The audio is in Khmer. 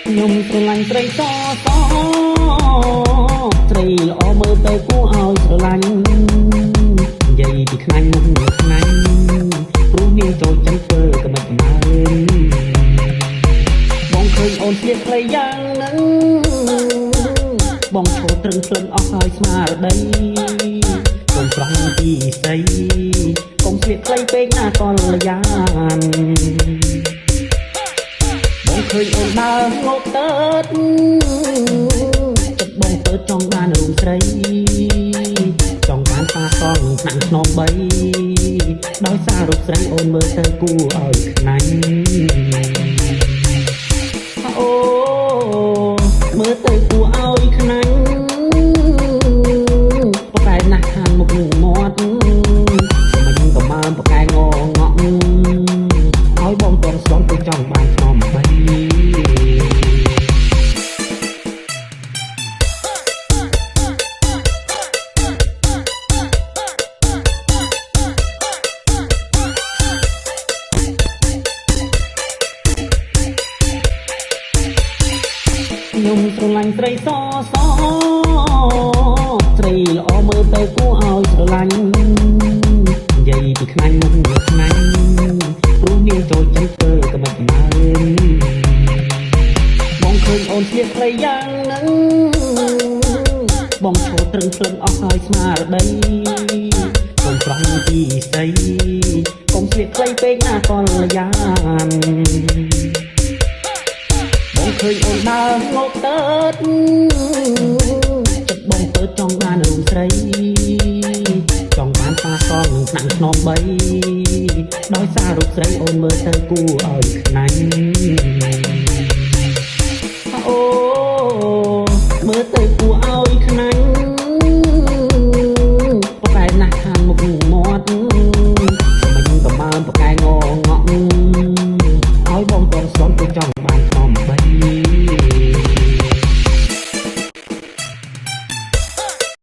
ខ្ញុំស្រឡាញ់ស្រីសសស្រីល្អមើលទៅគួរឲ្យស្រឡាញ់និយាយពីខ្នាញ់មុខខ្នាញ់ព្រោះនាងចូលចិត្តធ្វើកំណត់កំណើបងឃើញអូនស្លៀកខ្លីយ៉ាងហ្នឹងបងឈរត្រឹងភ្លឹងអស់ហើយស្មារតីកុំប្រងពីស្រីកុំស្លៀកខ្លីពេកណាកលយានបងឃើញអូនដើរងប់តើតចិត្តបងទៅចង់បានរូបស្រីចង់បានតាសងថ្នាក់ខ្នង3ដោយសាររូបស្រីអូនមើលទៅគួរឲ្យខ្នាញ់អូមើលទៅគួរឲ្យខ្នាញ់ប្រកែកណាស់ខានមុខមាត់មិនក៏មើលប្រកែកងងក់ឲ្យបងតន់ស្ទន់ទៅចង់បានខ្នង3ខ្ញុំស្រឡាញ់ស្រីសសស្រីល្អមើលទៅគួរឲ្យស្រឡាញ់និយាយពីខ្នាញ់មុខខ្នាញ់ព្រោះនាងចូលចិត្តធ្វើកំណត់កំណើបងឃើញអូនស្លៀកខ្លីយ៉ាងហ្នឹងបងឈរត្រឹងភ្លឹងអស់ហើយស្មារតីកុំប្រងពីស្រីកុំស្លៀកខ្លីពេកណាកលយានបងឃើញអូនដើរងប់តើតចិត្តបងទៅចង់បានរូបស្រីចង់បានតាសងថ្នាក់ខ្នង3ដោយសាររូបស្រីអូនមើលទៅគួរឲ្យខ្នាញ់អូមើលទៅគួរឲ្យខ្នាញ់